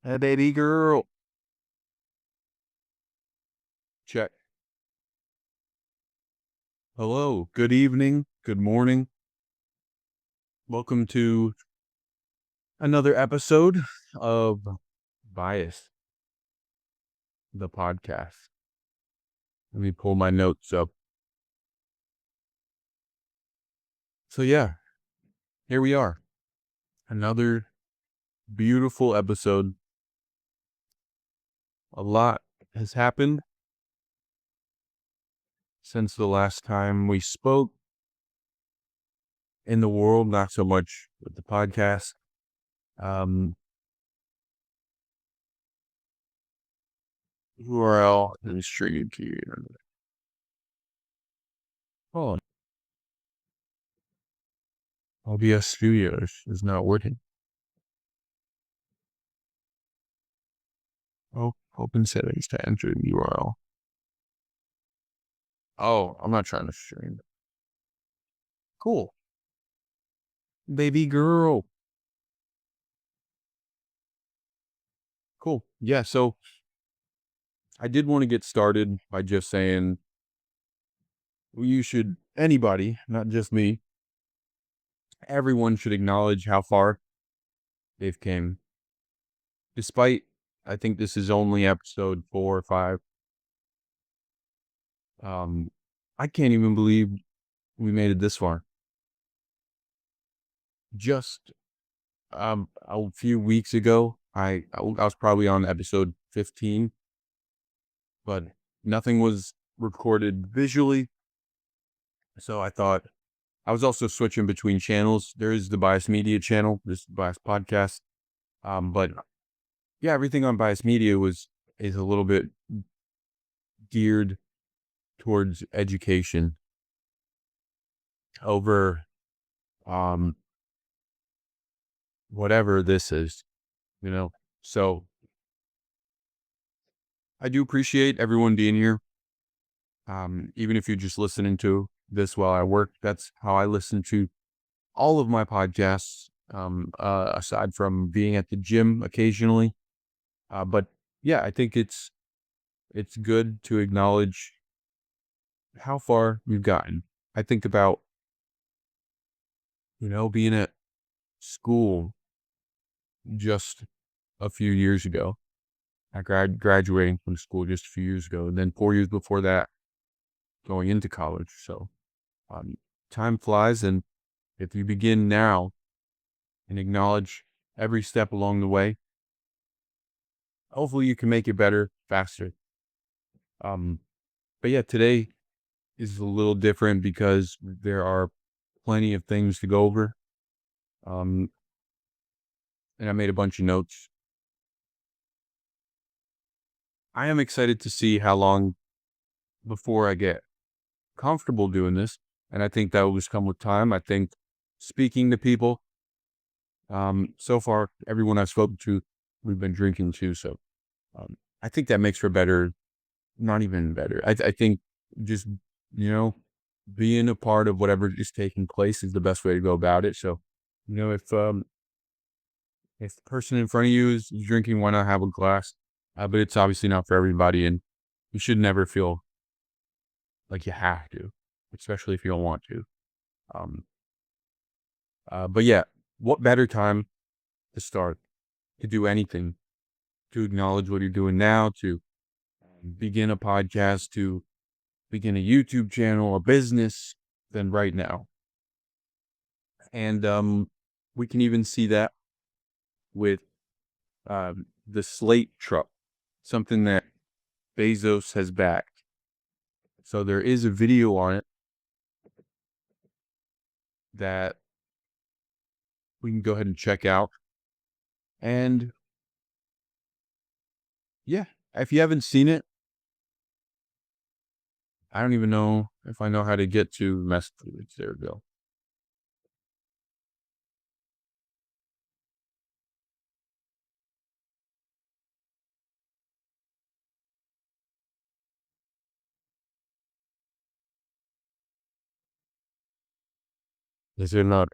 Hey, baby girl. Check. Hello. Good evening. Good morning. Welcome to another episode of Bias, the podcast. Let me pull my notes up. So, yeah, here we are. Another beautiful episode. A lot has happened since the last time we spoke in the world, not so much with the podcast. Um, URL is streamed to you. Oh, OBS Studios is not working. Oh, open settings to enter the URL. Oh, I'm not trying to stream. Cool. Baby girl. Cool. Yeah, so I did want to get started by just saying anybody, not just me, everyone should acknowledge how far they've came. Despite, I think this is only episode 4 or 5. Um, I can't even believe we made it this far. Just a few weeks ago, I was probably on episode 15, but nothing was recorded visually. So I thought I was also switching between channels. There is the Bias Media channel, this Bias podcast. But yeah, everything on Bias Media is a little bit geared towards education over um whatever this is, you know. So I do appreciate everyone being here. Even if you're just listening to this while I work, that's how I listen to all of my podcasts. Aside from being at the gym occasionally. But yeah, I think it's good to acknowledge how far we've gotten. I think about, being at school just a few years ago. I graduating from school just a few years ago, and then 4 years before that, going into college. So, um, time flies, and if you begin now and acknowledge every step along the way, hopefully you can make it better, faster. Um, but yeah, today is a little different because there are plenty of things to go over. Um, and I made a bunch of notes. I am excited to see how long before I get comfortable doing this. And I think that will just come with time. I think speaking to people, so far, everyone I've spoken to, we've been drinking too. So, I think that makes for better, not even better. I think just, you know, being a part of whatever is taking place is the best way to go about it. So, if the person in front of you is drinking, why not have a glass? But it's obviously not for everybody, and you should never feel like you have to, especially if you don't want to. Um, but yeah, what better time to start to do anything, to acknowledge what you're doing now, to begin a podcast, to begin a YouTube channel, a business, than right now. And we can even see that with the Slate truck, something that Bezos has backed. So there is a video on it that we can go ahead and check out. And yeah, if you haven't seen it, I don't even know if I know how to get to messages. There we go. Is there not?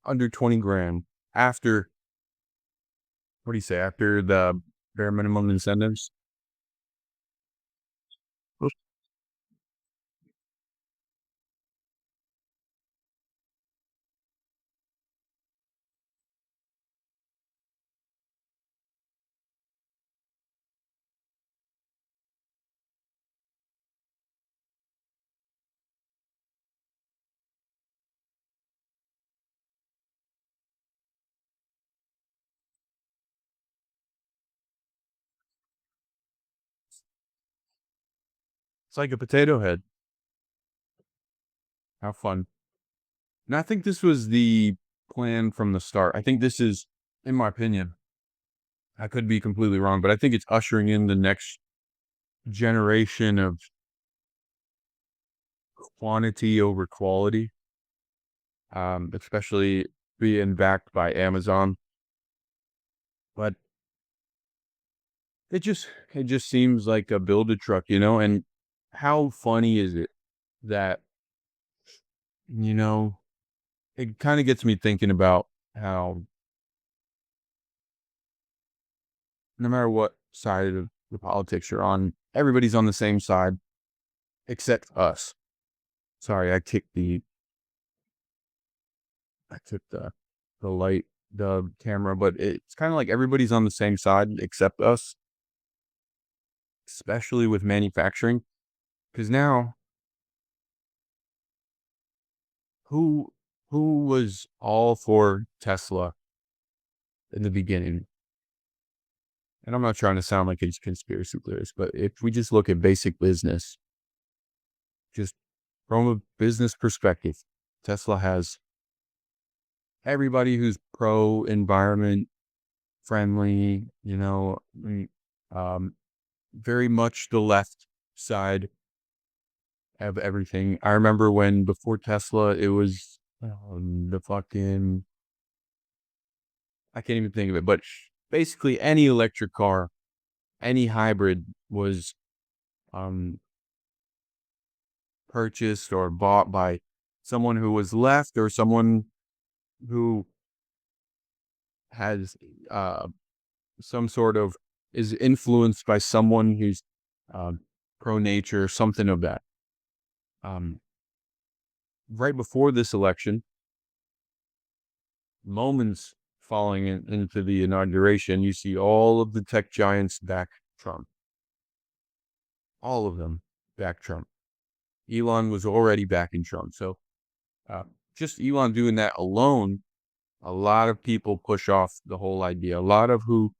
Under 20 grand after, what do you say, after the bare minimum incentives? It's like a potato head. How fun. And I think this was the plan from the start. I think this is, in my opinion, I could be completely wrong, but I think it's ushering in the next generation of quantity over quality, especially being backed by Amazon. But it just seems like a build a truck, and how funny is it that, you know, it kind of gets me thinking about how no matter what side of the politics you're on, everybody's on the same side except us. Sorry, I took the light, the camera, but it's kind of like everybody's on the same side except us, especially with manufacturing. Because now, who who was all for Tesla in the beginning? And I'm not trying to sound like a conspiracy theorist, but if we just look at basic business, just from a business perspective, Tesla has everybody who's pro environment friendly, very much the left side of everything. I remember when before Tesla, it was the fucking, I can't even think of it, but basically any electric car, any hybrid was um, purchased or bought by someone who was left or someone who has some sort of is influenced by someone who's um, pro nature, something of that. Um, right before this election, moments following into the inauguration, you see all of the tech giants back Trump. All of them back Trump. Elon was already backing Trump. So uh, just Elon doing that alone, a lot of people push off the whole idea. A lot of who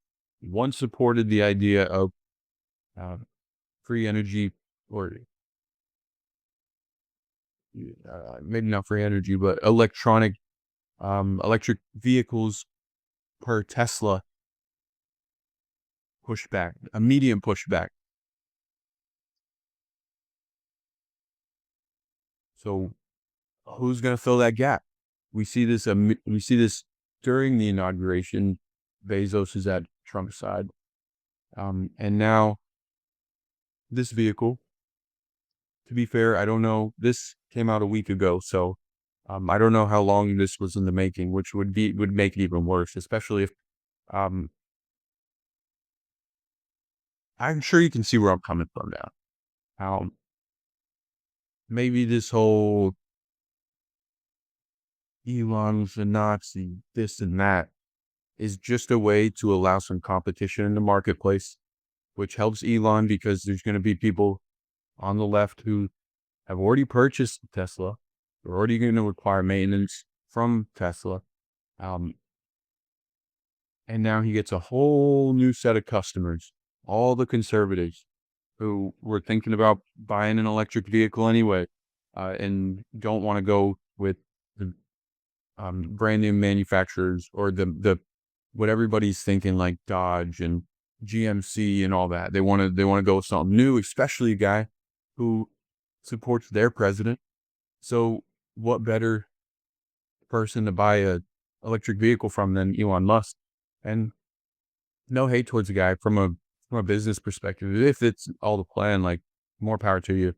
once supported the idea of uh, free energy, or maybe not free energy, but electric vehicles per Tesla pushback, a medium pushback. So who's going to fill that gap? We see this during the inauguration. Bezos is at Trump's side. And now this vehicle, to be fair, I don't know. This came out a week ago. So I don't know how long this was in the making, which would make it even worse, especially if um, I'm sure you can see where I'm coming from now. Maybe this whole Elon's a Nazi, this and that is just a way to allow some competition in the marketplace, which helps Elon because there's going to be people on the left who have already purchased Tesla. They're already going to require maintenance from Tesla. Um, and now he gets a whole new set of customers, all the conservatives who were thinking about buying an electric vehicle anyway, and don't want to go with the brand new manufacturers or the what everybody's thinking, like Dodge and GMC and all that. They want to go with something new, especially a guy who supports their president. So what better person to buy a electric vehicle from than Elon Musk? And no hate towards the guy from a business perspective. If it's all the plan, like, more power to you.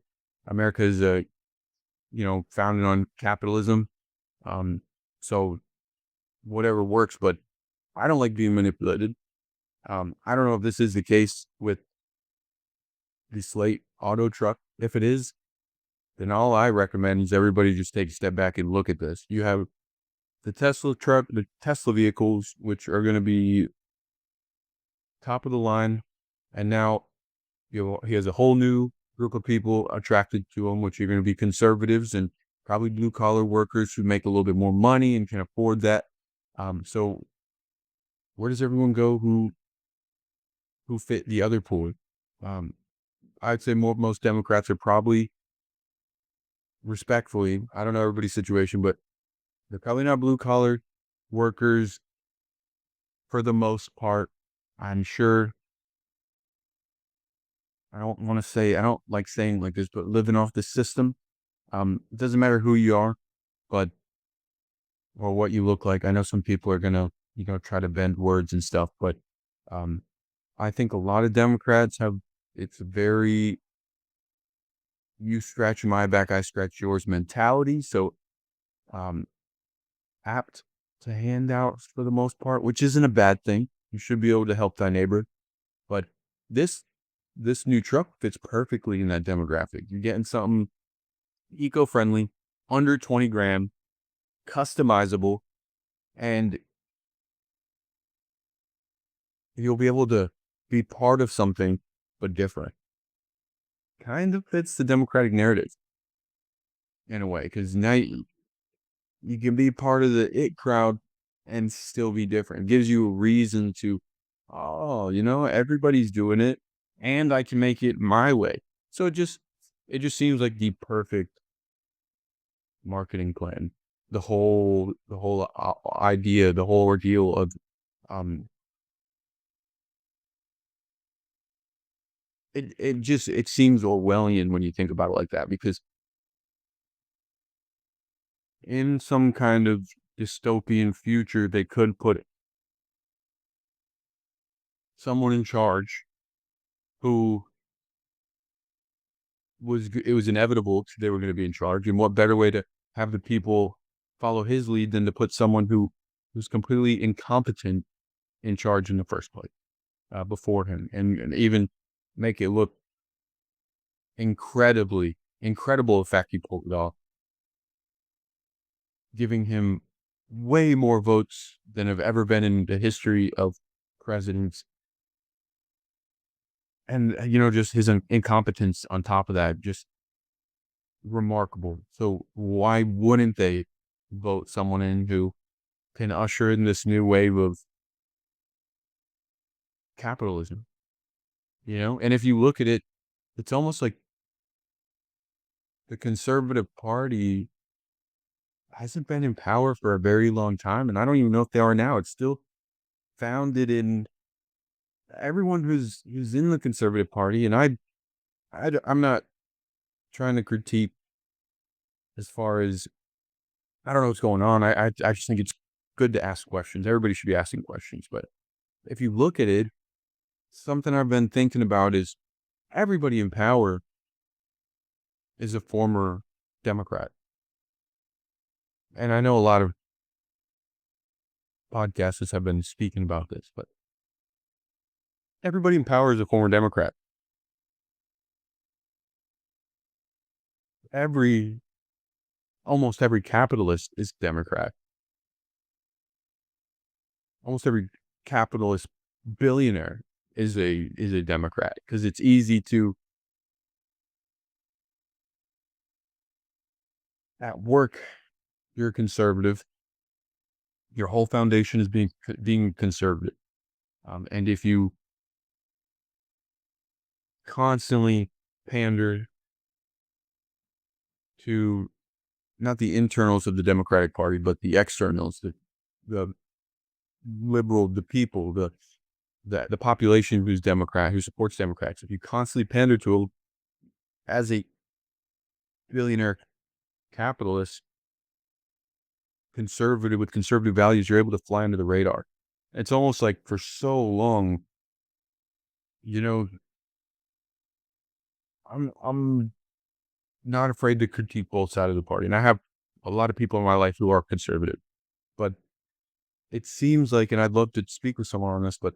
America is founded on capitalism. Um, so whatever works, but I don't like being manipulated. I don't know if this is the case with the Slate auto truck. If it is, then all I recommend is everybody just take a step back and look at this. You have the Tesla truck, the Tesla vehicles, which are going to be top of the line. And now he has a whole new group of people attracted to him, which are going to be conservatives and probably blue collar workers who make a little bit more money and can afford that. So where does everyone go who fit the other pool? Um, I'd say most Democrats are probably, respectfully, I don't know everybody's situation, but they're probably not blue collar workers for the most part. I'm sure. I don't like saying like this, but living off the system. It doesn't matter who you are, but or what you look like. I know some people are gonna, try to bend words and stuff, but um, I think a lot of Democrats have, it's a very, you scratch my back, I scratch yours mentality. So um, apt to handouts for the most part, which isn't a bad thing. You should be able to help thy neighbor. But this this new truck fits perfectly in that demographic. You're getting something eco-friendly, under 20 grand, customizable, and you'll be able to be part of something, but different. Kind of fits the Democratic narrative in a way, because now you can be part of the it crowd and still be different. It gives you a reason to, oh, everybody's doing it and I can make it my way. So it just seems like the perfect marketing plan. The whole idea, the whole ordeal of um it seems Orwellian when you think about it like that, because in some kind of dystopian future they could put someone in charge who it was inevitable they were going to be in charge, and what better way to have the people follow his lead than to put someone who's completely incompetent in charge in the first place, before him, and even make it look incredible the fact he pulled it off, giving him way more votes than have ever been in the history of presidents. And just his incompetence on top of that, just remarkable. So why wouldn't they vote someone in who can usher in this new wave of capitalism? And if you look at it, it's almost like the Conservative Party hasn't been in power for a very long time, and I don't even know if they are now. It's still founded in everyone who's in the Conservative Party, and I'm not trying to critique as far as, I don't know what's going on. I just think it's good to ask questions. Everybody should be asking questions, but if you look at it, something I've been thinking about is everybody in power is a former Democrat. And I know a lot of podcasters have been speaking about this, but everybody in power is a former Democrat. Every Almost every capitalist is Democrat. Almost every capitalist billionaire is a Democrat, because it's easy to, at work, you're a conservative. Your whole foundation is being conservative. And if you constantly pander to not the internals of the Democratic Party, but the externals, the liberal, the people, the population who's Democrat, who supports Democrats, if you constantly pander to them as a billionaire capitalists, conservative with conservative values, you're able to fly under the radar. It's almost like for so long, you know, I'm not afraid to critique both sides of the party. And I have a lot of people in my life who are conservative, but it seems like, and I'd love to speak with someone on this, but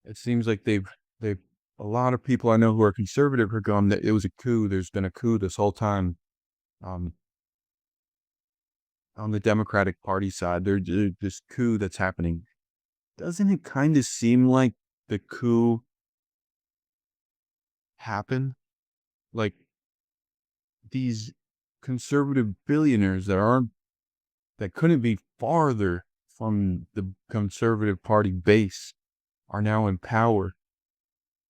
it seems like they've, a lot of people I know who are conservative are going that it was a coup. There's been a coup this whole time. Um, on the Democratic Party side, there's this coup that's happening. Doesn't it kind of seem like the coup happened? Like these conservative billionaires that couldn't be farther from the conservative party base are now in power.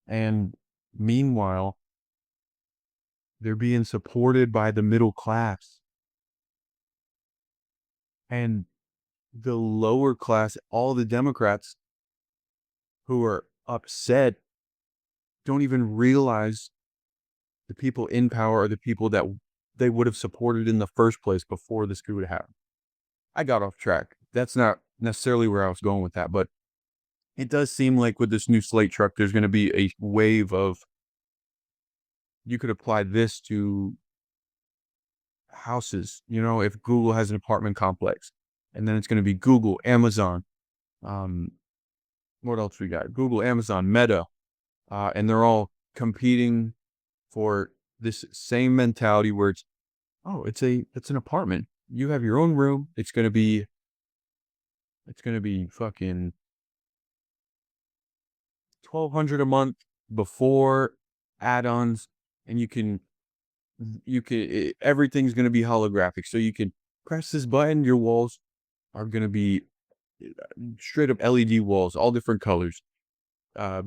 And meanwhile, they're being supported by the middle class and the lower class. All the Democrats who are upset don't even realize the people in power are the people that they would have supported in the first place before this coup would happen. I got off track. That's not necessarily where I was going with that, but it does seem like with this new Slate truck, there's going to be a wave of, you could apply this to houses. If Google has an apartment complex, and then it's going to be Google, Amazon, um, what else we got? Google, Amazon, Meta, and they're all competing for this same mentality where it's an apartment. You have your own room. It's gonna be fucking 1,200 a month before add-ons, and everything's gonna be holographic. So you can press this button, your walls are gonna be straight up LED walls, all different colors. Uh,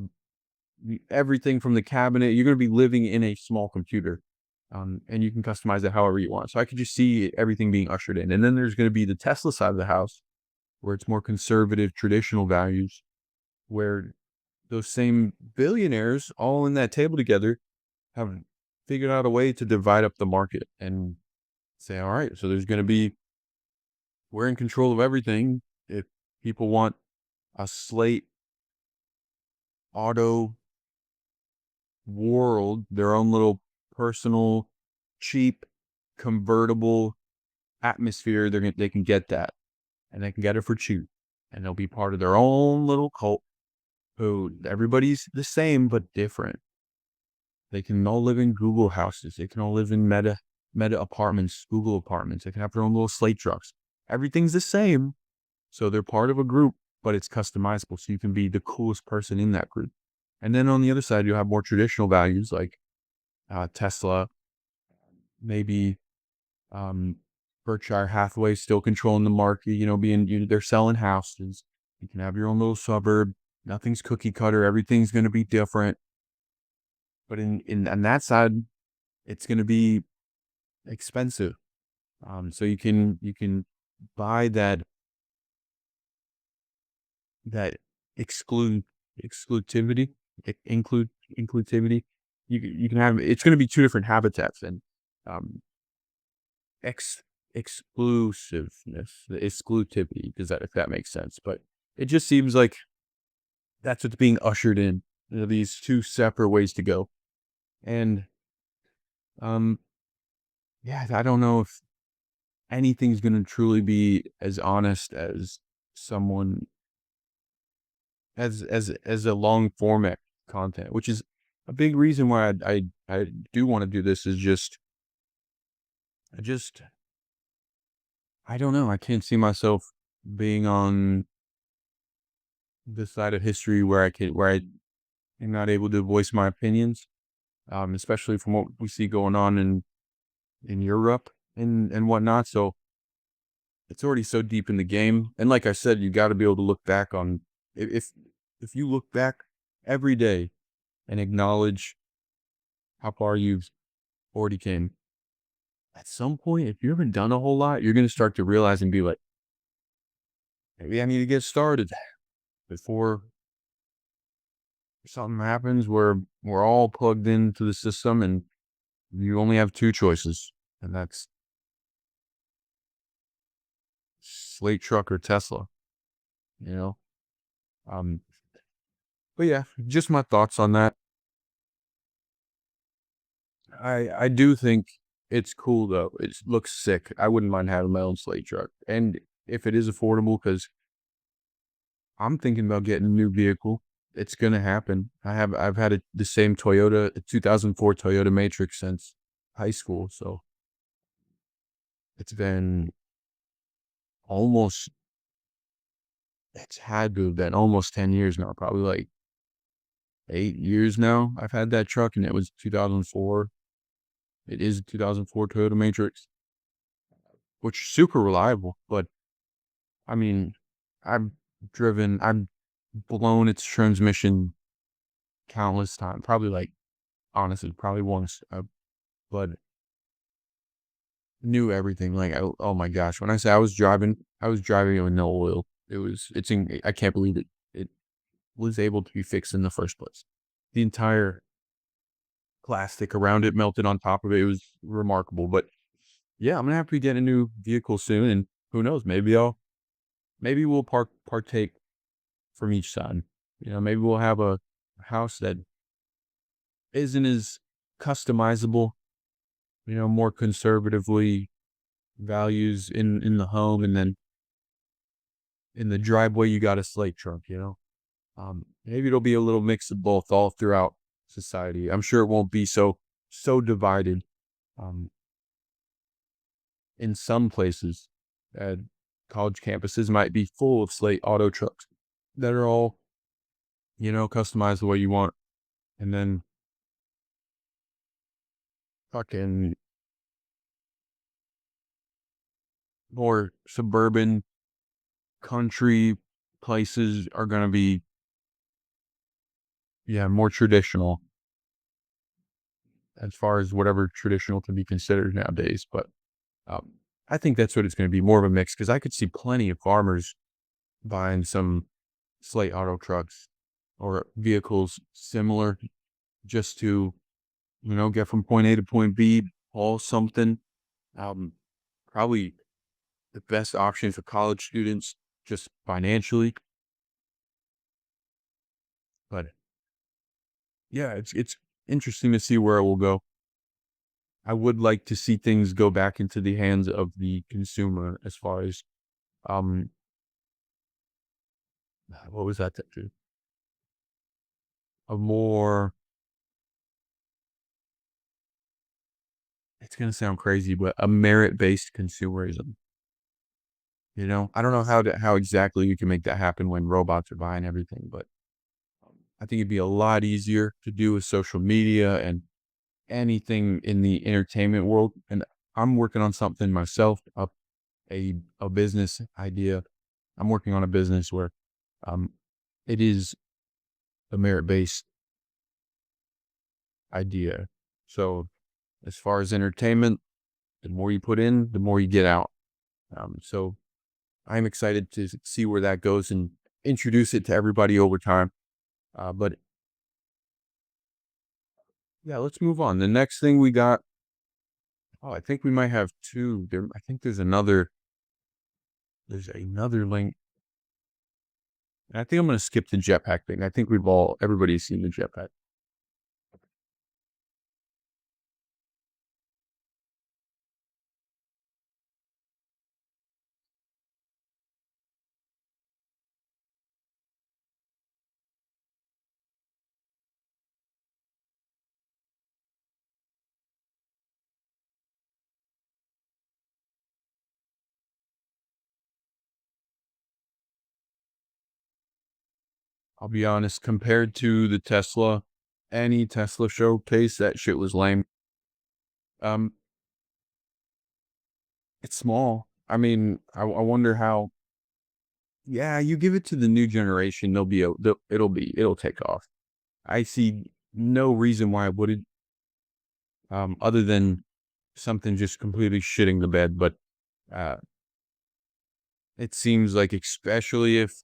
Everything from the cabinet, you're gonna be living in a small computer. And you can customize it however you want. So I could just see everything being ushered in. And then there's gonna be the Tesla side of the house, where it's more conservative, traditional values, where those same billionaires all in that table together have figured out a way to divide up the market and say, all right, so we're in control of everything. If people want a Slate auto world, their own little personal, cheap, convertible atmosphere, they can get that, and they can get it for cheap, and they'll be part of their own little cult. Who everybody's the same but different. They can all live in Google houses. They can all live in Meta apartments, Google apartments. They can have their own little Slate trucks. Everything's the same. So they're part of a group, but it's customizable. So you can be the coolest person in that group. And then on the other side, you have more traditional values like Tesla, maybe um, Berkshire Hathaway still controlling the market, they're selling houses. You can have your own little suburb. Nothing's cookie cutter. Everything's going to be different. But on that side, it's going to be expensive. So you can buy that exclude exclusivity, inclusivity. You can have, it's going to be two different habitats, and um, ex exclusiveness, the exclusivity. Does that, if that makes sense? But it just seems like that's what's being ushered in. These two separate ways to go, and um, yeah, I don't know if anything's gonna truly be as honest as someone as a long format content, which is a big reason why I do want to do this. Is just I just I don't know. I can't see myself being on this side of history where I am not able to voice my opinions, especially from what we see going on in Europe and whatnot. So it's already so deep in the game. And like I said, you got to be able to look back on, if if you look back every day and acknowledge how far you've already came. At some point, if you haven't done a whole lot, you're going to start to realize and be like, maybe I need to get started before something happens where we're all plugged into the system and you only have two choices. and that's Slate truck or Tesla, you know? Um, but yeah, just my thoughts on that. I do think it's cool though. It looks sick. I wouldn't mind having my own Slate truck. And if it is affordable, because I'm thinking about getting a new vehicle. It's gonna happen. I've had the same Toyota, a 2004 Toyota Matrix since high school. So it's been almost it's had to have been almost 10 years now, probably like 8 years now. I've had that truck and it was 2004. It is a 2004 Toyota Matrix, which is super reliable. But I mean, I've I've blown its transmission countless times. Probably like honestly, probably once. But knew everything. Like, oh my gosh, when I say I was driving it with no oil. I can't believe it was able to be fixed in the first place. The entire plastic around it melted on top of it. It was remarkable. But yeah, I'm gonna have to be getting a new vehicle soon, and who knows, maybe we'll partake from each side. Maybe we'll have a house that isn't as customizable, more conservatively values in the home, and then in the driveway you got a Slate truck. Maybe it'll be a little mix of both all throughout society. I'm sure it won't be so divided. Um, in some places, uh, college campuses might be full of Slate auto trucks that are all customized the way you want, and then fucking more suburban country places are gonna be, yeah, more traditional as far as whatever traditional can be considered nowadays. But um, I think that's what it's going to be, more of a mix, because I could see plenty of farmers buying some Slate auto trucks or vehicles similar, just to, get from point A to point B, haul something. Um, Probably the best option for college students, just financially. But yeah, it's interesting to see where it will go. I would like to see things go back into the hands of the consumer, as far as um what was that, a more, it's gonna sound crazy, but a merit-based consumerism. I don't know how exactly you can make that happen when robots are buying everything, but I think it'd be a lot easier to do with social media and anything in the entertainment world. And I'm working on something myself, a business idea. I'm working on a business where um it is a merit-based idea. So as far as entertainment, the more you put in, the more you get out. So I'm excited to see where that goes and introduce it to everybody over time. But yeah, let's move on. The next thing we got, oh, I think we might have two. I think there's another link. And I think I'm going to skip the jetpack thing. I think everybody's seen the jetpack. I'll be honest, compared to any Tesla showcase, that shit was lame. Um, it's small. I mean, I wonder how. Yeah, you give it to the new generation, it'll take off. I see no reason why it wouldn't, other than something just completely shitting the bed. But uh, it seems like, especially if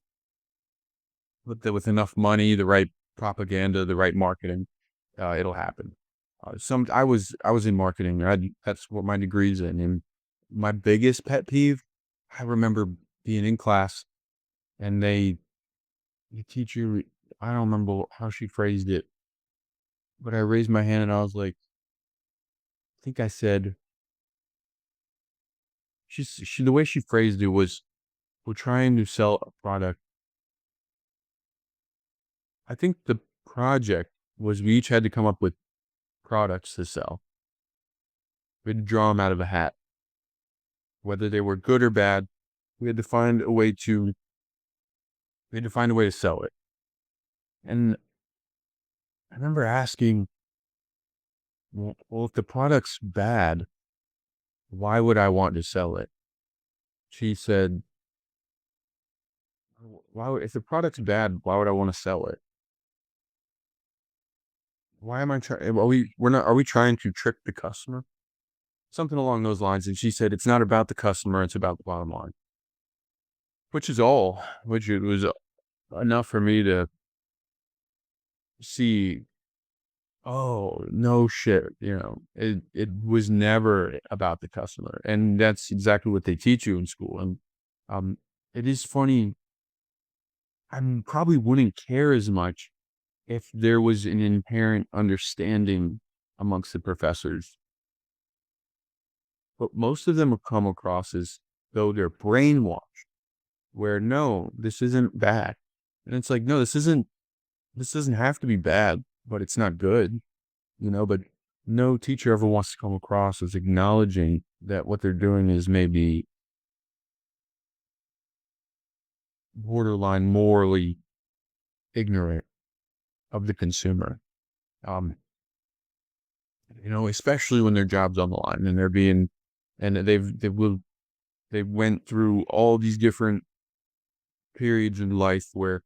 with enough money, the right propaganda, the right marketing, it'll happen. I was in marketing. That's what my degree's in. And my biggest pet peeve, I remember being in class and the teacher, I don't remember how she phrased it, but I raised my hand and I was like, I think I said, the way she phrased it was, we're trying to sell a product. I think the project was we each had to come up with products to sell. We had to draw them out of a hat, whether they were good or bad. We had to find a way to sell it. And I remember asking, well, if the product's bad, why would I want to sell it? She said, if the product's bad, why would I want to sell it? Why am I trying? Are we trying to trick the customer? Something along those lines. And she said, it's not about the customer, it's about the bottom line, which it was enough for me to see, oh, no shit, it was never about the customer. And that's exactly what they teach you in school. And um, it is funny. I probably wouldn't care as much if there was an inherent understanding amongst the professors, but most of them will come across as though they're brainwashed, where no, this isn't bad. And it's like, no, this doesn't have to be bad, but it's not good, but no teacher ever wants to come across as acknowledging that what they're doing is maybe borderline morally ignorant of the consumer. Um, especially when their job's on the line and and they went through all these different periods in life where,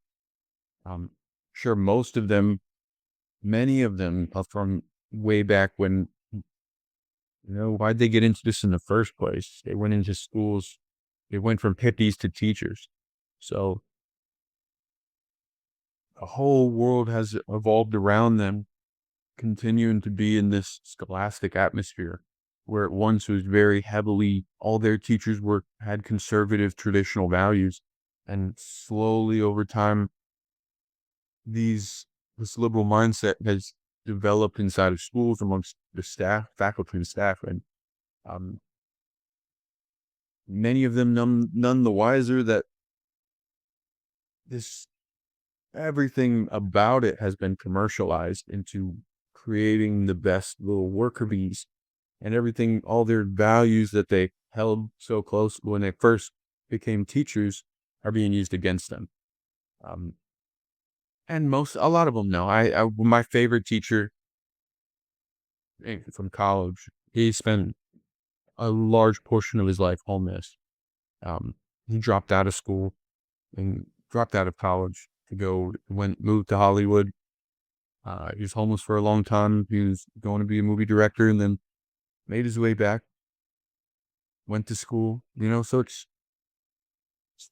um, sure, many of them are from way back when, why'd they get into this in the first place? They went into schools, they went from hippies to teachers. So the whole world has evolved around them, continuing to be in this scholastic atmosphere where it once was very heavily, all their teachers had conservative traditional values. And slowly over time, this liberal mindset has developed inside of schools amongst the staff, faculty and staff. And um, many of them none the wiser that this everything about it has been commercialized into creating the best little worker bees, and everything, all their values that they held so close when they first became teachers are being used against them. Um, and a lot of them know. My favorite teacher from college, he spent a large portion of his life homeless. Um, he dropped out of school and dropped out of college to moved to Hollywood. He was homeless for a long time. He was going to be a movie director and then made his way back, went to school, so it's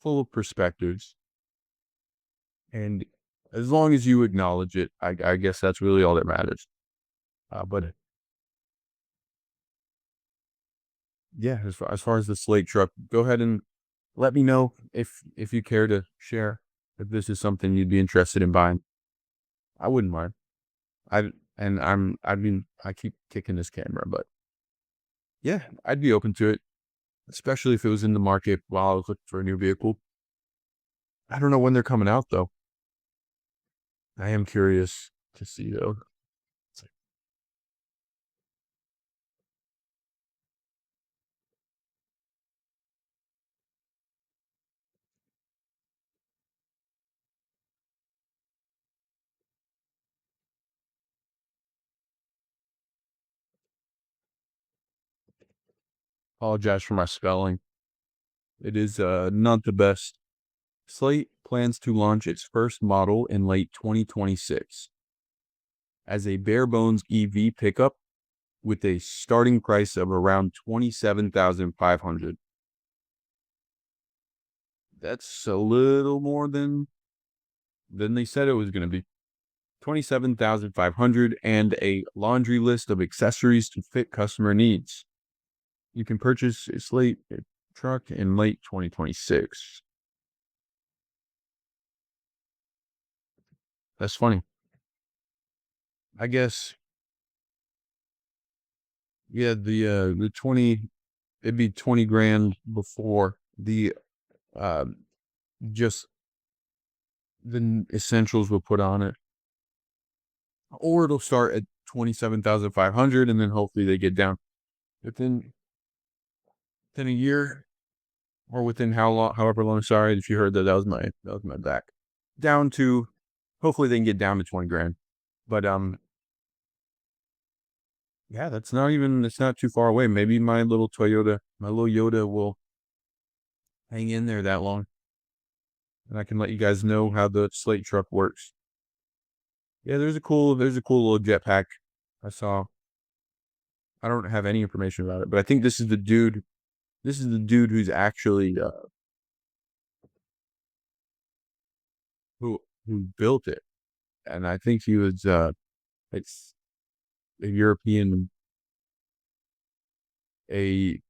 full of perspectives. And as long as you acknowledge it, I guess that's really all that matters. But yeah, as far as the Slate truck, go ahead and let me know if you care to share, if this is something you'd be interested in buying. I wouldn't mind. I and I keep kicking this camera, but yeah, I'd be open to it, especially if it was in the market while I was looking for a new vehicle. I don't know when they're coming out though. I am curious to see though. Apologize for my spelling. It is not the best. Slate plans to launch its first model in late 2026 as a bare bones EV pickup with a starting price of around 27,500. That's a little more than they said it was going to be. $27,500 and a laundry list of accessories to fit customer needs. You can purchase a Slate truck in late 2026. That's funny. I guess, yeah, the 20, it'd be 20 grand before the uh just the essentials will put on it, or it'll start at 27,500 and then hopefully they get down within a year, or within how long, however long. Sorry if you heard that. That was my back. Down to, hopefully they can get down to 20 grand. But yeah, it's not too far away. Maybe my little Yoda will hang in there that long, and I can let you guys know how the Slate truck works. Yeah, there's a cool little jetpack I saw. I don't have any information about it, but I think this is the dude. This is the dude who's actually who built it, and I think he was it's a European, a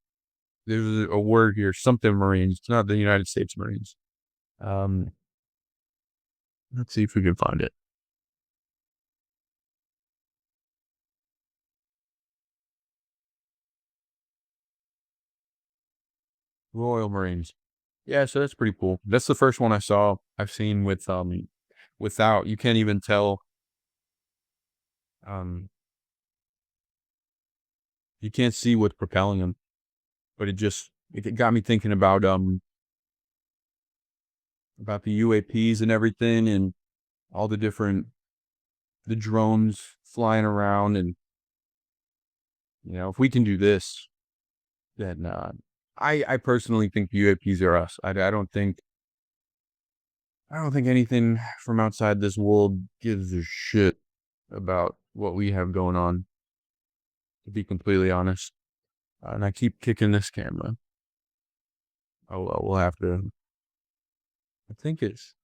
there's a word here, something Marines. It's not the United States Marines. Um, let's see if we can find it. Royal Marines. Yeah, so that's pretty cool. That's the first one I've seen with without, you can't even tell, um you can't see what's propelling them, but it got me thinking about the UAPs and everything, and all the drones flying around, and if we can do this, then I personally think the UAPs are us. I don't think anything from outside this world gives a shit about what we have going on, to be completely honest. And I keep kicking this camera. Oh well, we'll have to. I think it's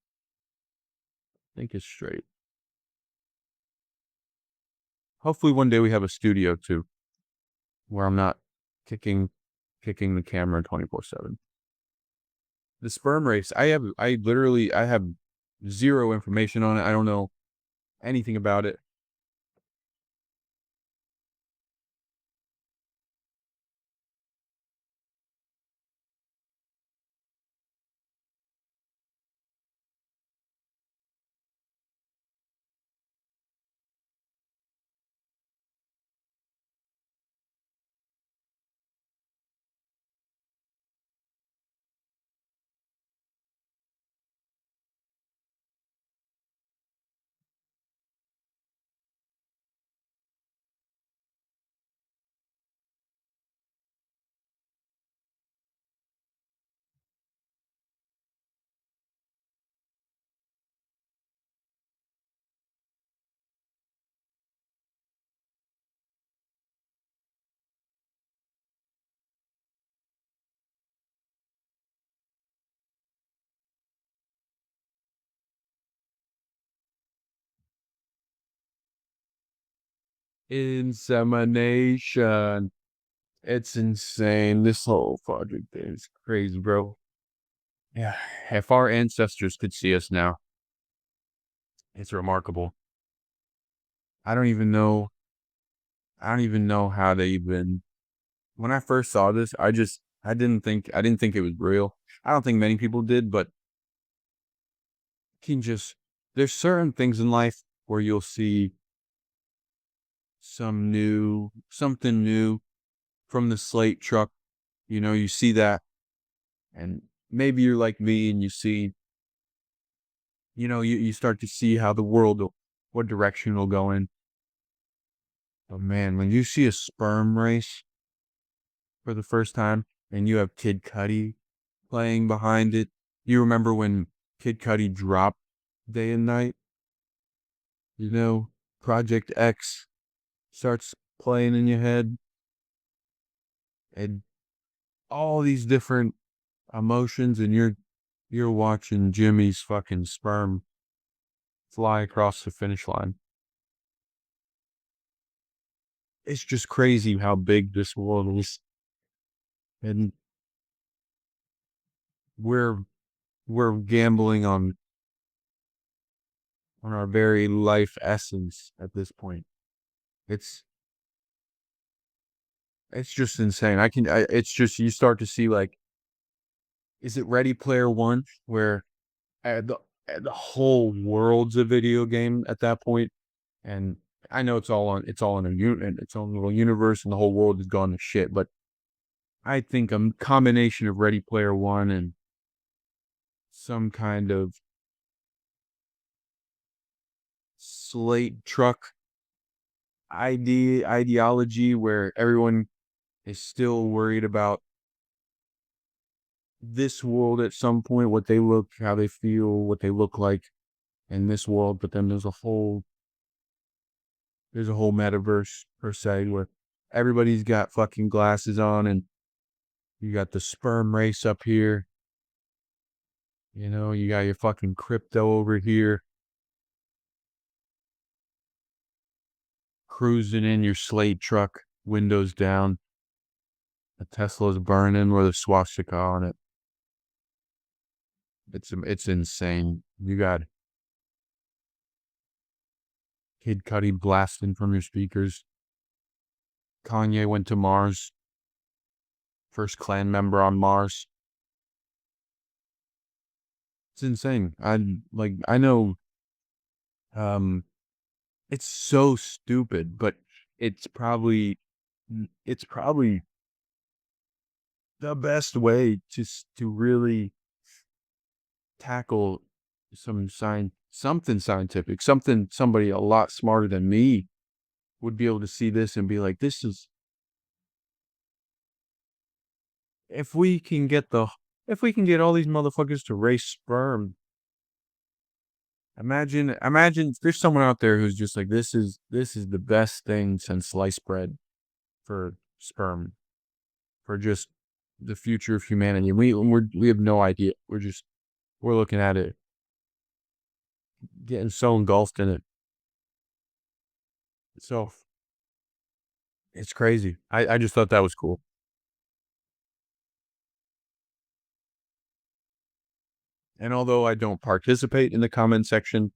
straight. Hopefully one day we have a studio too, where I'm not kicking the camera 24/7. The sperm race, I have zero information on it. I don't know anything about it. Insemination. It's insane. This whole project is crazy, bro. Yeah. If our ancestors could see us now, it's remarkable. I don't even know. I don't even know how they even. When I first saw this, I didn't think it was real. I don't think many people did, but can just there's certain things in life where you'll see something new from the Slate truck. You see that, and maybe you're like me and you start to see how the world, what direction it'll go in. But man, when you see a sperm race for the first time and you have Kid Cudi playing behind it, you remember when Kid Cudi dropped Day and Night, you know, Project X starts playing in your head, and all these different emotions, and you're watching Jimmy's fucking sperm fly across the finish line. It's just crazy how big this world is, and we're we're gambling on our very life essence at this point. It's it's just insane. It's just you start to see like, is it Ready Player One where the whole world's a video game at that point, and I know it's all in its own little universe, and the whole world has gone to shit. But I think a combination of Ready Player One and some kind of Slate truck ideology where everyone is still worried about this world at some point, what they look, how they feel, what they look like in this world. But then there's a whole metaverse per se where everybody's got fucking glasses on, and you got the sperm race up here. You know, you got your fucking crypto over here, cruising in your Slate truck, windows down. The Tesla's burning with a swastika on it. It's insane. You got Kid Cudi blasting from your speakers. Kanye went to Mars. First clan member on Mars. It's insane. I know um it's so stupid, but it's probably it's probably the best way to really tackle something scientific, something somebody a lot smarter than me would be able to see this and be like, this is if we can get if we can get all these motherfuckers to race sperm. Imagine if there's someone out there who's just like, this is the best thing since sliced bread for sperm, for just the future of humanity. And we have no idea. We're looking at it, getting so engulfed in it. So it's crazy. I just thought that was cool. And although I don't participate in the comment section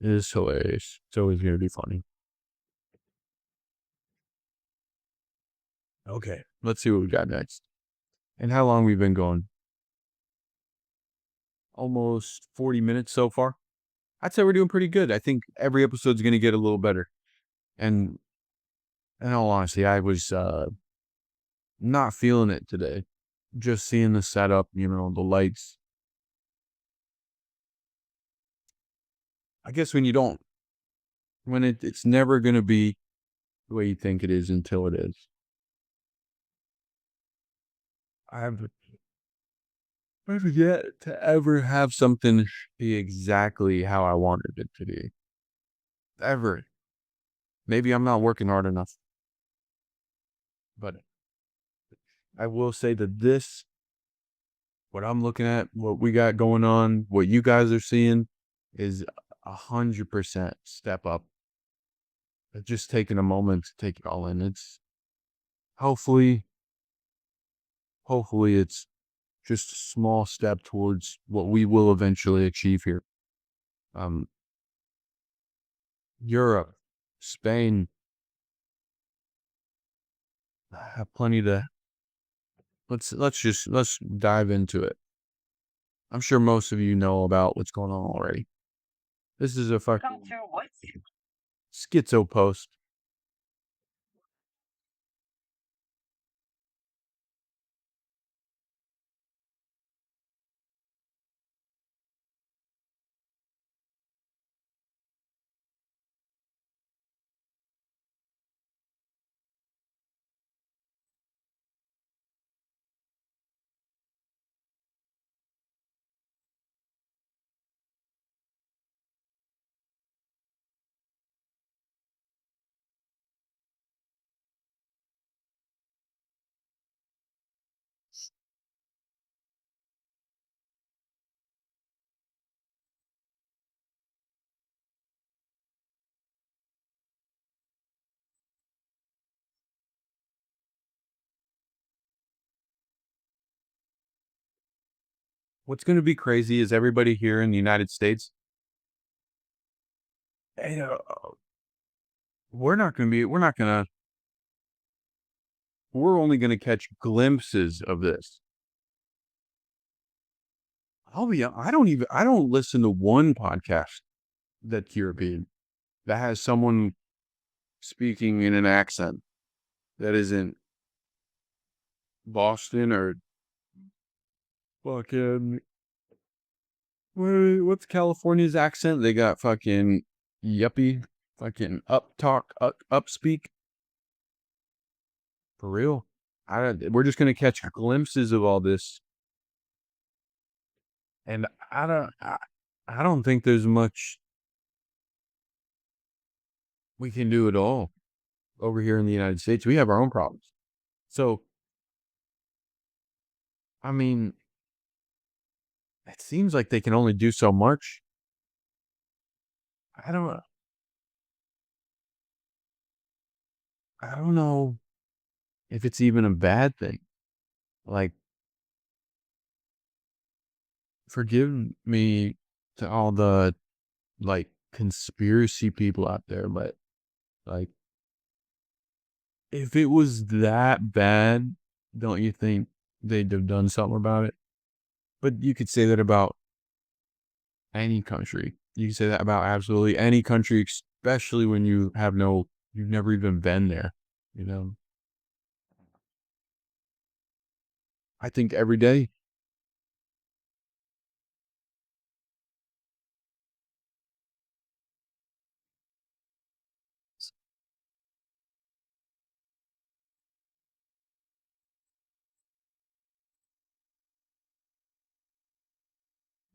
is hilarious. It's always gonna be funny. Okay, let's see what we got next. And how long we've been going? Almost 40 minutes so far. I'd say we're doing pretty good. I think every episode's gonna get a little better. And in all honesty, I was not feeling it today. Just seeing the setup, the lights. I guess when it's never gonna be the way you think it is until it is. I've yet to ever have something be exactly how I wanted it to be. Ever. Maybe I'm not working hard enough. But I will say that what I'm looking at, what we got going on, what you guys are seeing is 100% step up. Just taking a moment to take it all in. It's hopefully, hopefully it's just a small step towards what we will eventually achieve here. Um, Europe, Spain, have plenty to. Let's dive into it. I'm sure most of you know about what's going on already. This is a fucking schizo post. what's going to be crazy is everybody here in the United States, you know, we're not going to, we're only going to catch glimpses of this. I don't listen to one podcast that's European that has someone speaking in an accent that isn't Boston or fucking, what's California's accent? They got fucking yuppie, fucking up talk, up speak. For real. We're just gonna catch glimpses of all this, and I don't think there's much we can do at all over here in the United States. We have our own problems. So, I mean, it seems like they can only do so much. I don't I don't know if it's even a bad thing. Like, forgive me to all the like conspiracy people out there, but like if it was that bad, don't you think they'd have done something about it? But you could say that about any country. You can say that about absolutely any country, especially when you've never even been there. You know, I think every day.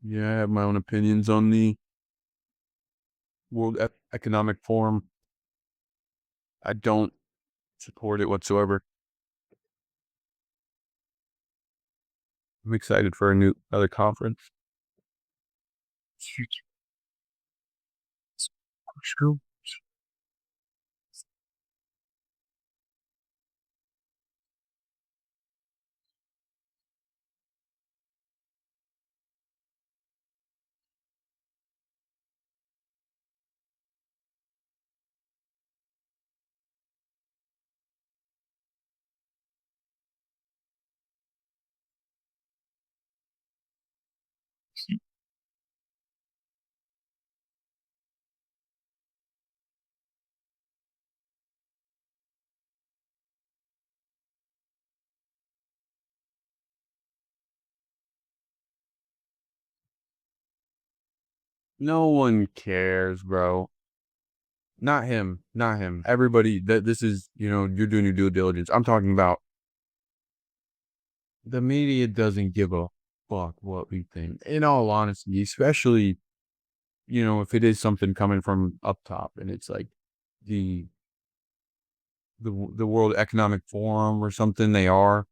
Yeah, I have my own opinions on the Economic Forum. I don't support it whatsoever. I'm excited for another conference. True. No one cares, bro. Not him. Not him. Everybody that this is, you're doing your due diligence. I'm talking about the media doesn't give a fuck what we think. In all honesty, especially, if it is something coming from up top and it's like the the World Economic Forum or something, they are,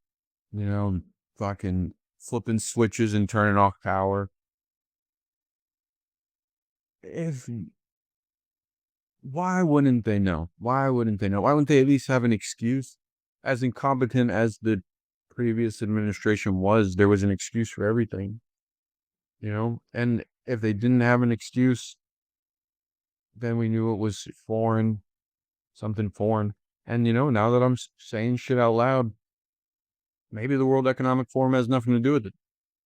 you know, fucking flipping switches and turning off power. If Why wouldn't they know? Why wouldn't they know? Why wouldn't they at least have an excuse? As incompetent as the previous administration was, there was an excuse for everything, And if they didn't have an excuse, then we knew it was foreign, something foreign. And now that I'm saying shit out loud, maybe the World Economic Forum has nothing to do with it.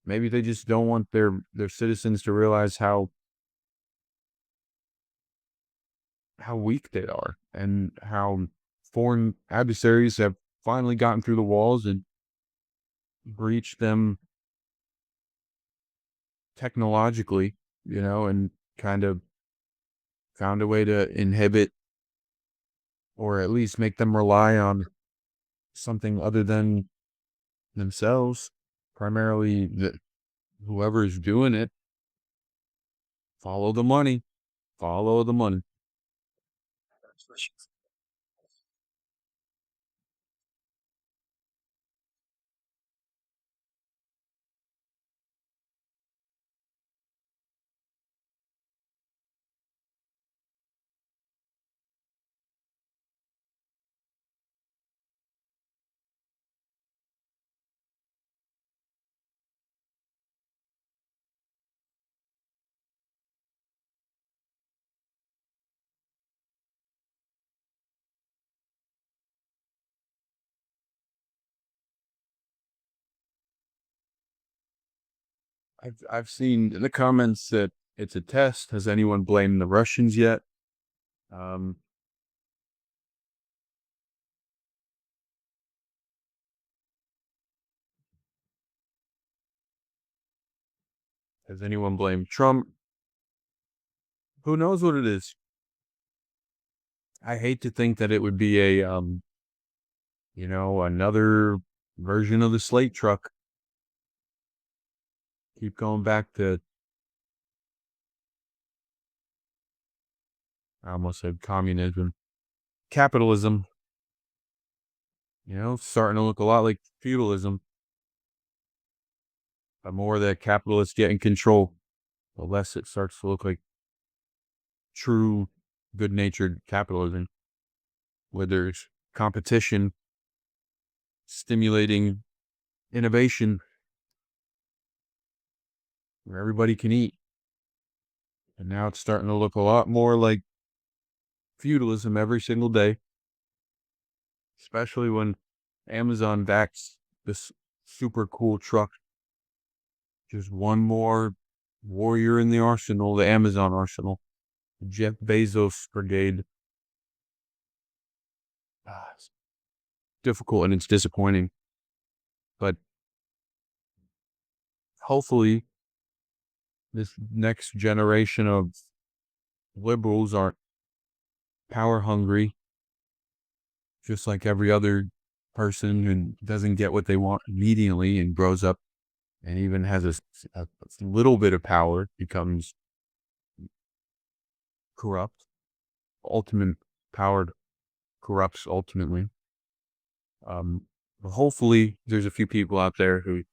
Maybe they just don't want their citizens to realize how weak they are and how foreign adversaries have finally gotten through the walls and breached them technologically, and kind of found a way to inhibit or at least make them rely on something other than themselves, primarily whoever's doing it. Follow the money. Follow the money. I've seen in the comments that it's a test. Has anyone blamed the Russians yet? Um, has anyone blamed Trump? Who knows what it is? I hate to think that it would be another version of the Slate truck. Keep going back to, I almost said communism, capitalism. Starting to look a lot like feudalism. The more that capitalists get in control, the less it starts to look like true, good-natured capitalism, where there's competition, stimulating innovation, where everybody can eat. And now it's starting to look a lot more like feudalism every single day, especially when Amazon backs this super cool truck. Just one more warrior in the arsenal, the Amazon arsenal, the Jeff Bezos brigade. It's difficult and it's disappointing, but hopefully this next generation of liberals aren't power hungry, just like every other person who doesn't get what they want immediately and grows up and even has a little bit of power, becomes corrupt. Ultimate power corrupts ultimately. But hopefully there's a few people out there who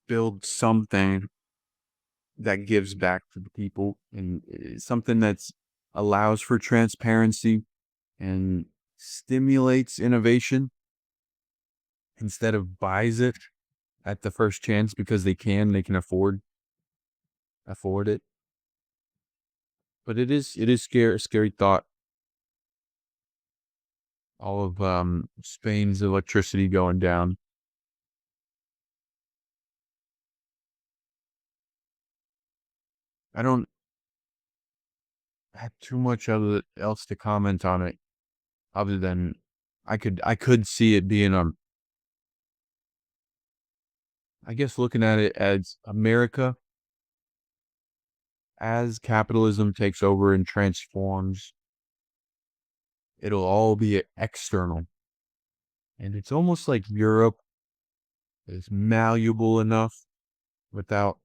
build something that gives back to the people, and something that's allows for transparency and stimulates innovation instead of buys it at the first chance because they can afford it. But it is scary thought, all of Spain's electricity going down. I don't have too much else to comment on it, other than I could see it being I guess looking at it as America, as capitalism takes over and transforms, it'll all be external. And it's almost like Europe is malleable enough without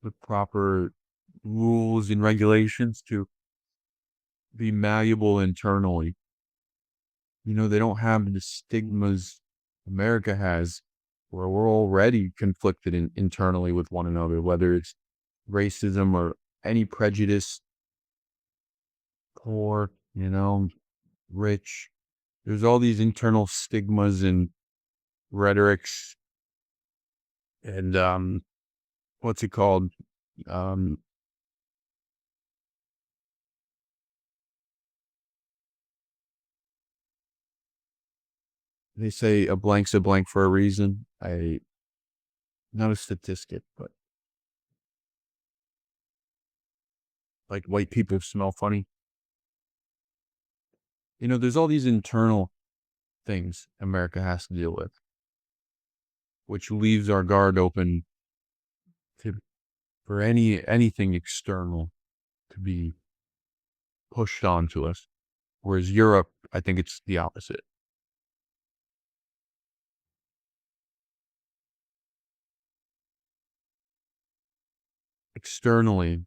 the proper rules and regulations to be malleable internally. They don't have the stigmas America has, where we're already conflicted internally with one another, whether it's racism or any prejudice, poor, rich. There's all these internal stigmas and rhetorics and what's it called? Um, they say a blank's a blank for a reason. Not a statistic, but like white people smell funny. There's all these internal things America has to deal with, which leaves our guard open to for anything external to be pushed onto us. Whereas Europe, I think it's the opposite. Externally,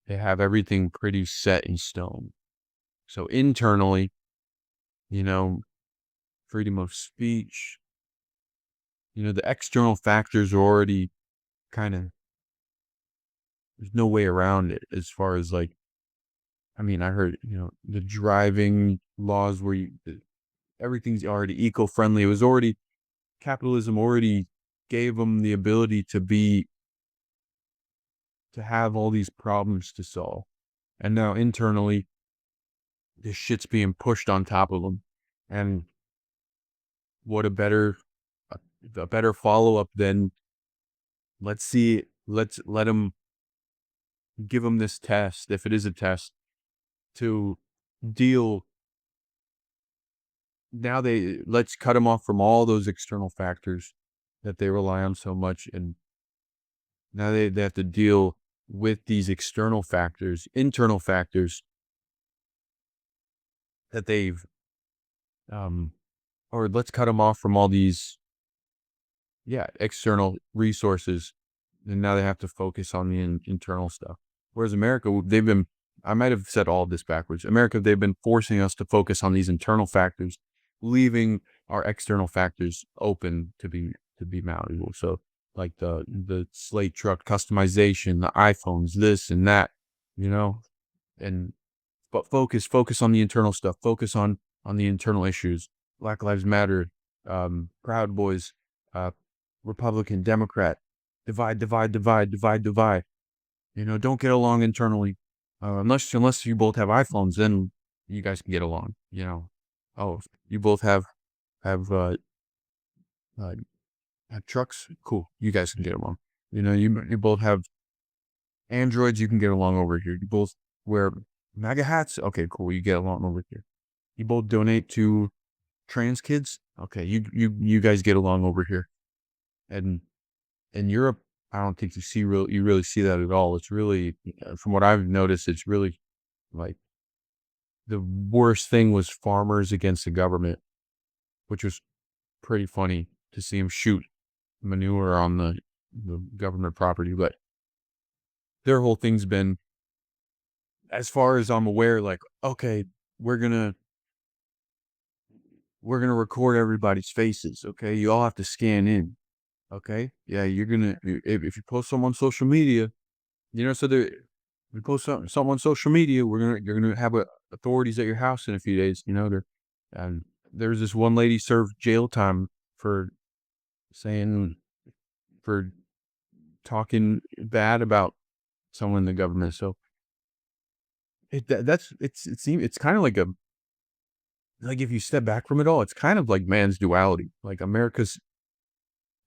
they have everything pretty set in stone. So internally, you know, freedom of speech, the external factors are already kind of, there's no way around it as far as like, I mean, I heard, the driving laws where everything's already eco-friendly. It was already, capitalism already gave them the ability to have all these problems to solve. And now internally, this shit's being pushed on top of them. And what a better a better follow-up than let's let them give them this test, if it is a test, to deal. Now let's cut them off from all those external factors that they rely on so much, and now they have to deal with these external factors, internal factors that they've, um, or let's cut them off from all these, yeah, external resources, and now they have to focus on the internal stuff. Whereas America, they've been, I might have said all of this backwards. America, they've been forcing us to focus on these internal factors, leaving our external factors open to be malleable. So like the Slate truck customization, the iPhones, this and that, you know, and but focus on the internal stuff. Focus on the internal issues. Black Lives Matter, Proud Boys, uh, Republican, Democrat, divide, divide, divide, divide, divide. You know, don't get along internally, unless you both have iPhones, then you guys can get along. You know, oh, you both have uh, have trucks, cool. You guys can get along. You know, you both have Androids, you can get along over here. You both wear MAGA hats, okay, cool. You get along over here. You both donate to trans kids, okay. You guys get along over here. And in Europe, I don't think you really see that at all. It's really, from what I've noticed, it's really like the worst thing was farmers against the government, which was pretty funny to see them shoot manure on the government property. But their whole thing's been, as far as I'm aware, like, okay, we're gonna record everybody's faces. Okay, you all have to scan in. Okay, yeah, if you post some on social media, you know, so there, we post something on social media, you're gonna have authorities at your house in a few days. You know, and there's this one lady served jail time for saying, for talking bad about someone in the government. So it's kind of like if you step back from it all, it's kind of like man's duality. Like America's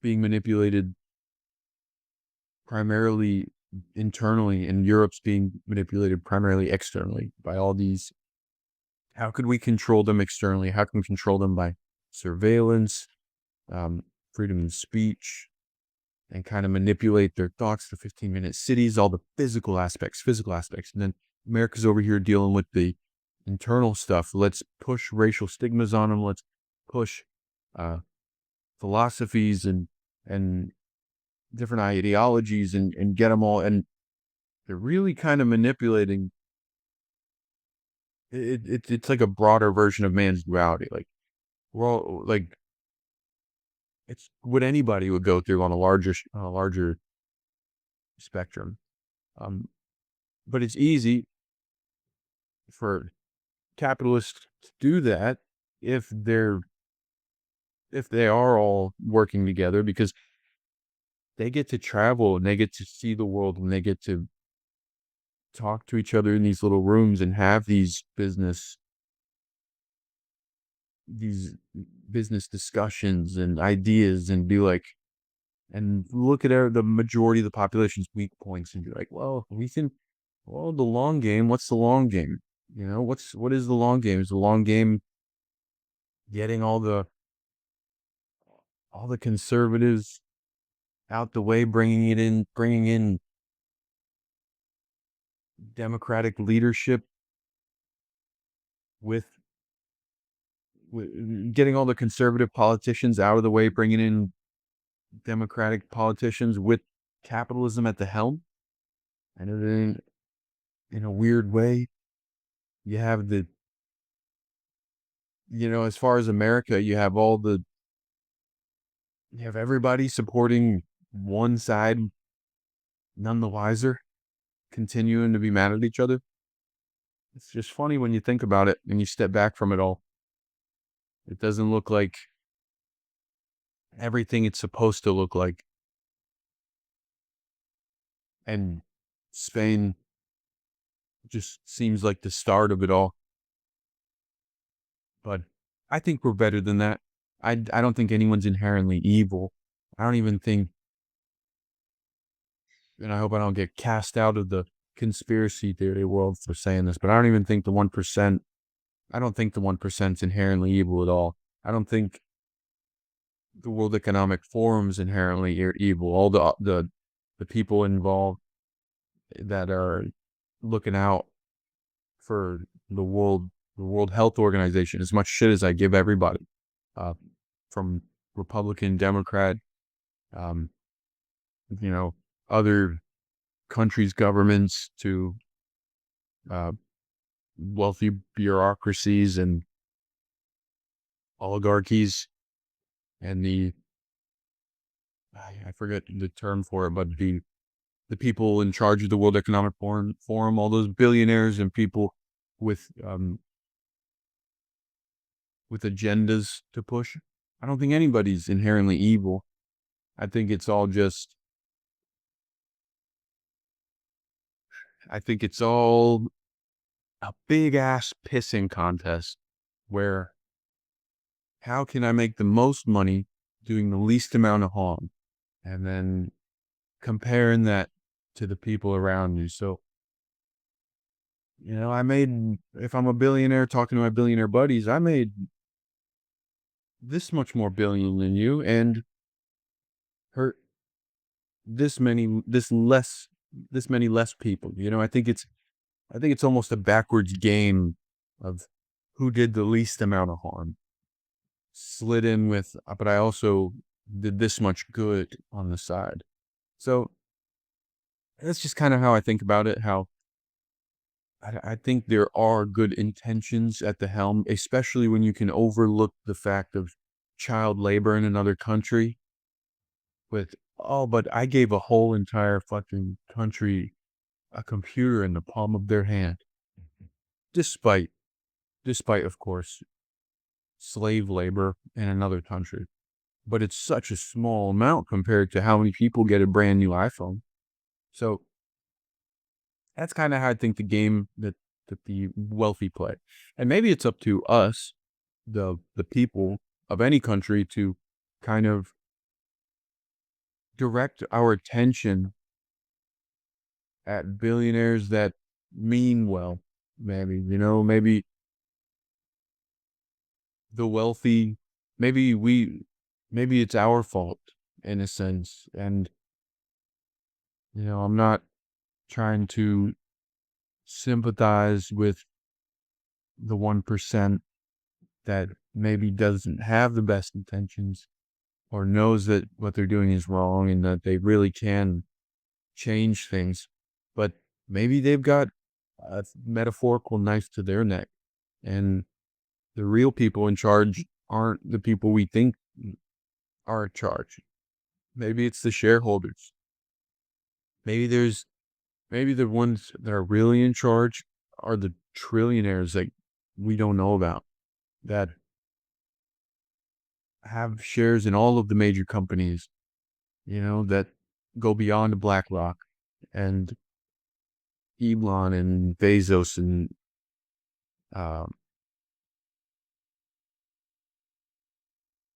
being manipulated primarily internally, and Europe's being manipulated primarily externally by all these. How could we control them externally? How can we control them by surveillance, um, freedom of speech, and kind of manipulate their thoughts, the 15-minute cities, all the physical aspects. And then America's over here dealing with the internal stuff. Let's push racial stigmas on them. Let's push uh, philosophies and different ideologies and get them all. And they're really kind of manipulating. It's like a broader version of man's duality. Like we're all like, it's what anybody would go through on a larger spectrum. Um, but it's easy for capitalists to do that if they are all working together, because they get to travel and they get to see the world and they get to talk to each other in these little rooms and have these business discussions and ideas, and be like, and look at the majority of the population's weak points and be like, well, the long game, what's the long game? You know, what is the long game? Is the long game getting all the conservatives out the way, bringing in democratic leadership with, getting all the conservative politicians out of the way, bringing in democratic politicians with capitalism at the helm? And in a weird way, you have as far as America, you have everybody supporting one side, none the wiser, continuing to be mad at each other. It's just funny when you think about it and you step back from it all. It doesn't look like everything it's supposed to look like. And Spain just seems like the start of it all. But I think we're better than that. I don't think anyone's inherently evil. I don't even think, and I hope I don't get cast out of the conspiracy theory world for saying this, but I don't even think the 1%, I don't think the 1% is inherently evil at all. I don't think the World Economic Forum is inherently evil. All the people involved that are looking out for the World Health Organization, as much shit as I give everybody, uh, from Republican, Democrat, um, you know, other countries' governments to uh, wealthy bureaucracies and oligarchies, and I forget the term for it, but the people in charge of the World Economic Forum, all those billionaires and people with with agendas to push. I don't think anybody's inherently evil. I think it's all just, I think it's all a big ass pissing contest where how can I make the most money doing the least amount of harm? And then comparing that to the people around you. So, if I'm a billionaire talking to my billionaire buddies, I made this much more billion than you and hurt this many less people. I think it's almost a backwards game of who did the least amount of harm. Slid in with, but I also did this much good on the side. So that's just kind of how I think about it. How I think there are good intentions at the helm, especially when you can overlook the fact of child labor in another country with, oh, but I gave a whole entire fucking country a computer in the palm of their hand. Despite, of course, slave labor in another country. But it's such a small amount compared to how many people get a brand new iPhone. So that's kind of how I think the game that the wealthy play. And maybe it's up to us, the people of any country, to kind of direct our attention at billionaires that mean well. Maybe the wealthy, maybe it's our fault in a sense. And, I'm not trying to sympathize with the 1% that maybe doesn't have the best intentions or knows that what they're doing is wrong and that they really can change things. But maybe they've got a metaphorical knife to their neck, and the real people in charge aren't the people we think are in charge. Maybe it's the shareholders. Maybe the ones that are really in charge are the trillionaires that we don't know about, that have shares in all of the major companies, that go beyond BlackRock and Elon and Bezos and um,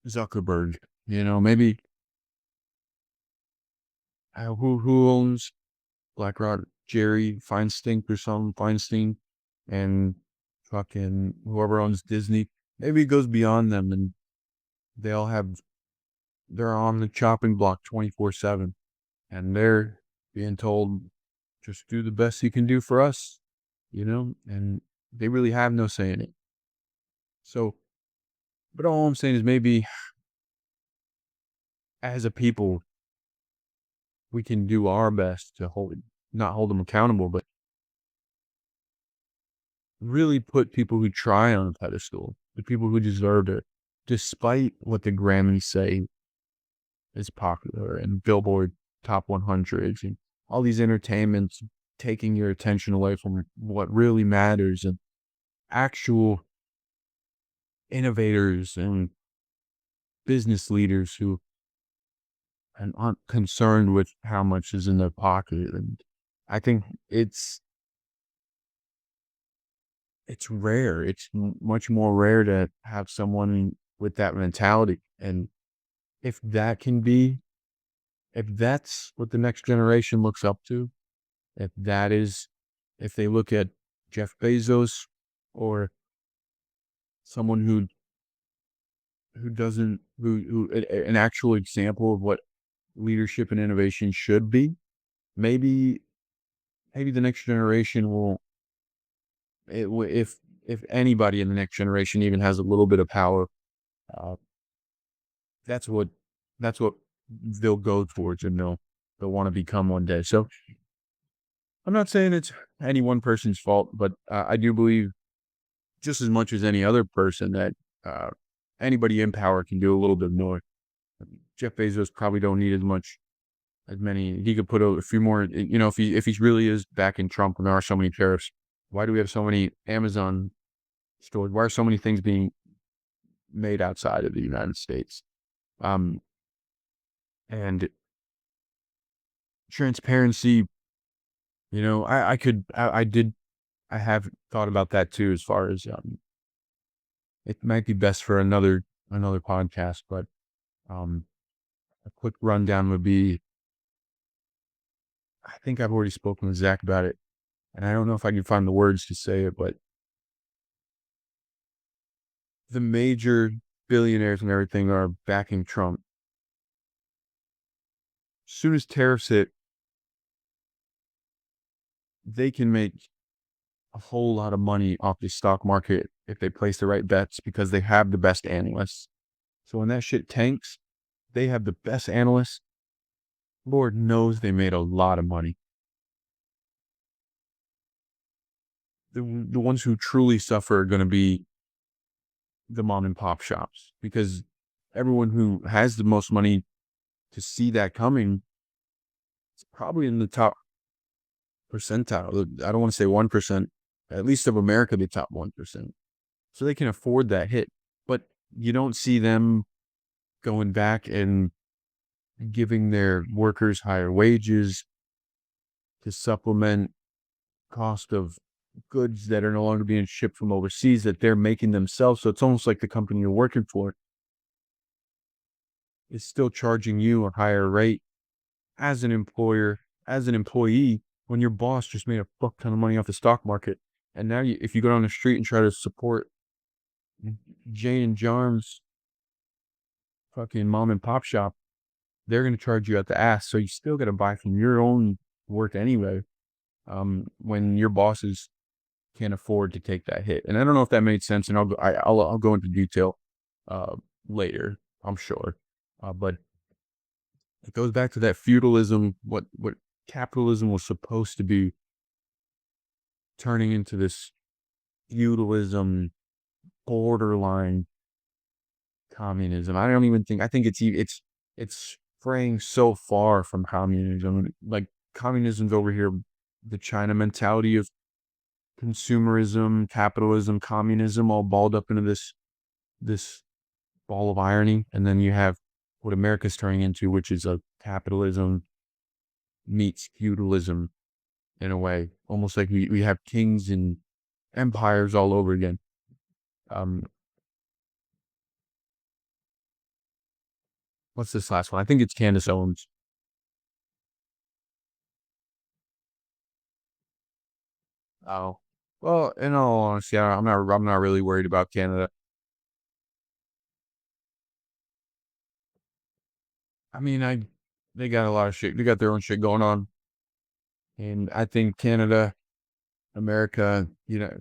Zuckerberg. Maybe who owns BlackRock? Jerry Feinstein or something, Feinstein, and fucking whoever owns Disney. Maybe it goes beyond them, and they all they're on the chopping block 24/7, and they're being told, just do the best you can do for us, and they really have no say in it. So, but all I'm saying is maybe as a people, we can do our best to not hold them accountable, but really put people who try on a pedestal, the people who deserve it, despite what the Grammys say is popular and Billboard Top 100s and all these entertainments taking your attention away from what really matters and actual innovators and business leaders who and aren't concerned with how much is in their pocket. And I think it's rare. It's much more rare to have someone with that mentality. And if that can be, if that's what the next generation looks up to, if that is, if they look at Jeff Bezos or someone who doesn't, an actual example of what leadership and innovation should be, maybe, maybe the next generation will, if anybody in the next generation even has a little bit of power, uh, that's what, that's what they'll go towards and they'll want to become one day. So I'm not saying it's any one person's fault, but I do believe just as much as any other person that uh, anybody in power can do a little bit more. Jeff Bezos probably don't need as much, as many. He could put a few more. If he really is backing Trump and there are so many tariffs, why do we have so many Amazon stores? Why are so many things being made outside of the United States? Um, and transparency. I have thought about that too, as far as it might be best for another podcast, but um, a quick rundown would be, I think I've already spoken with Zach about it, and I don't know if I can find the words to say it, but the major billionaires and everything are backing Trump. As soon as tariffs hit, they can make a whole lot of money off the stock market if they place the right bets because they have the best analysts. So when that shit tanks, they have the best analysts. Lord knows they made a lot of money. The ones who truly suffer are going to be the mom and pop shops, because everyone who has the most money to see that coming is probably in the top percentile. I don't want to say 1%, at least of America, the top 1%. So they can afford that hit. But you don't see them going back and giving their workers higher wages to supplement cost of goods that are no longer being shipped from overseas that they're making themselves. So it's almost like the company you're working for is still charging you a higher rate as an employer, as an employee, when your boss just made a fuck ton of money off the stock market. And now if you go down the street and try to support Jane and John's fucking mom and pop shop, they're going to charge you at the ass. So you still got to buy from your own work anyway, when your bosses can't afford to take that hit. And I don't know if that made sense, and I'll go into detail uh, later, I'm sure. But it goes back to that feudalism, what capitalism was supposed to be, turning into this feudalism, borderline communism. I don't even think, I think it's fraying so far from communism. Like, communism's over here, the China mentality of consumerism, capitalism, communism, all balled up into this ball of irony. And then you have what America's turning into, which is a capitalism meets feudalism in a way. Almost like we have kings and empires all over again. Um, what's this last one? I think it's Candace Owens. Oh, well, in all honesty, I'm not really worried about Canada. I mean, they got a lot of shit. They got their own shit going on, and I think Canada, America,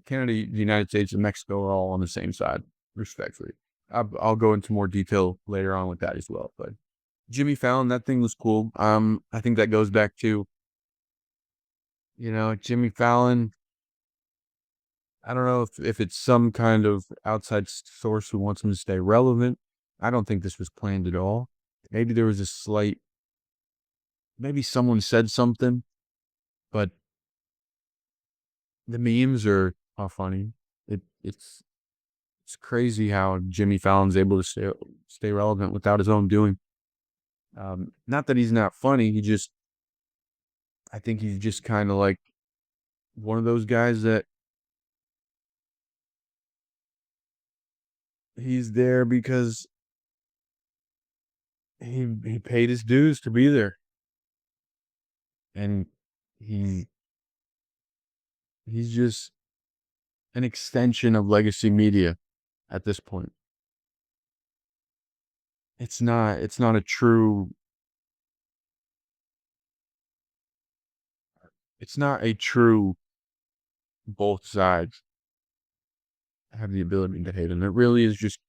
Canada, the United States, and Mexico are all on the same side, respectfully. I'll go into more detail later on with that as well. But Jimmy Fallon, that thing was cool. I think that goes back to, Jimmy Fallon. I don't know if it's some kind of outside source who wants him to stay relevant. I don't think this was planned at all. Maybe there was a slight, maybe someone said something, but the memes are funny. It's crazy how Jimmy Fallon's able to stay relevant without his own doing. Not that he's not funny. I think he's just kind of like one of those guys that he's there because he paid his dues to be there, and he he's just an extension of legacy media at this point. It's not a true it's not a true both sides have the ability to hate, and it really is just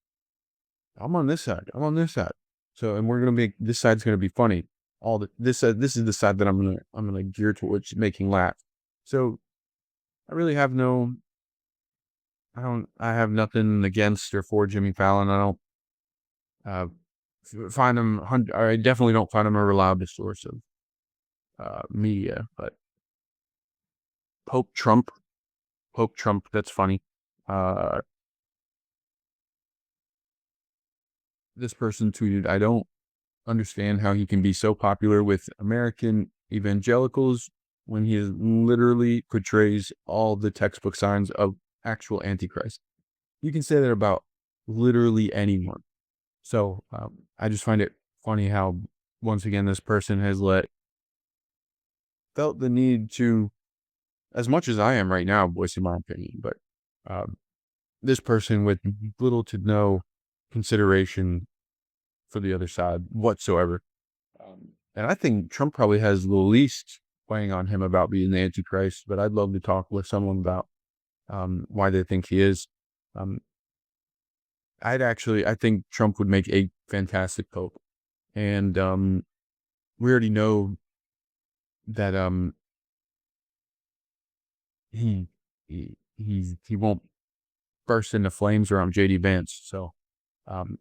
I'm on this side. I'm on this side. So, and we're gonna make this side's gonna be funny. All the this is the side that I'm gonna gear towards making laugh. So I really have no I have nothing against or for Jimmy Fallon. I don't uh find him I definitely don't find him a reliable source of media. But Pope Trump, Pope Trump, that's funny. Uh this person tweeted, I don't understand how he can be so popular with American evangelicals when he literally portrays all the textbook signs of actual Antichrist. You can say that about literally anyone. So I just find it funny how once again this person has felt the need to, as much as I am right now, voicing my opinion, but um, this person with little to no consideration for the other side whatsoever. And I think Trump probably has the least weighing on him about being the Antichrist, but I'd love to talk with someone about why they think he is. Um, I think Trump would make a fantastic pope. And we already know that he, he won't burst into flames around JD Vance. So um,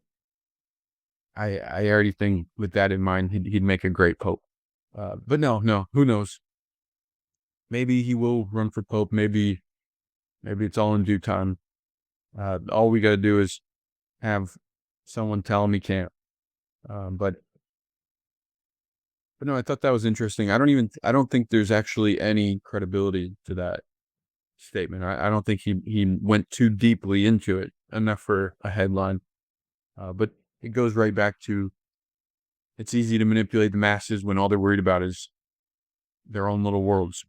I already think with that in mind, he'd make a great pope. But no, who knows? Maybe he will run for pope. Maybe it's all in due time. All we got to do is have someone tell him he can't. But no, I thought that was interesting. I don't think there's actually any credibility to that statement. I don't think he went too deeply into it enough for a headline. But it goes right back to it's easy to manipulate the masses when all they're worried about is their own little worlds.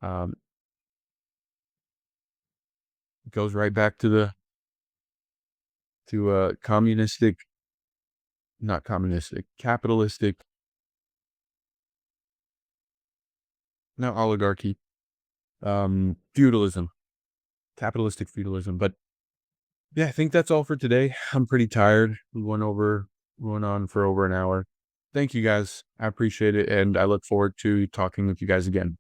Um, it goes right back to communistic, not communistic, capitalistic, not oligarchy, feudalism, capitalistic feudalism. But yeah, I think that's all for today. I'm pretty tired. We went on for over an hour. Thank you guys. I appreciate it. And I look forward to talking with you guys again.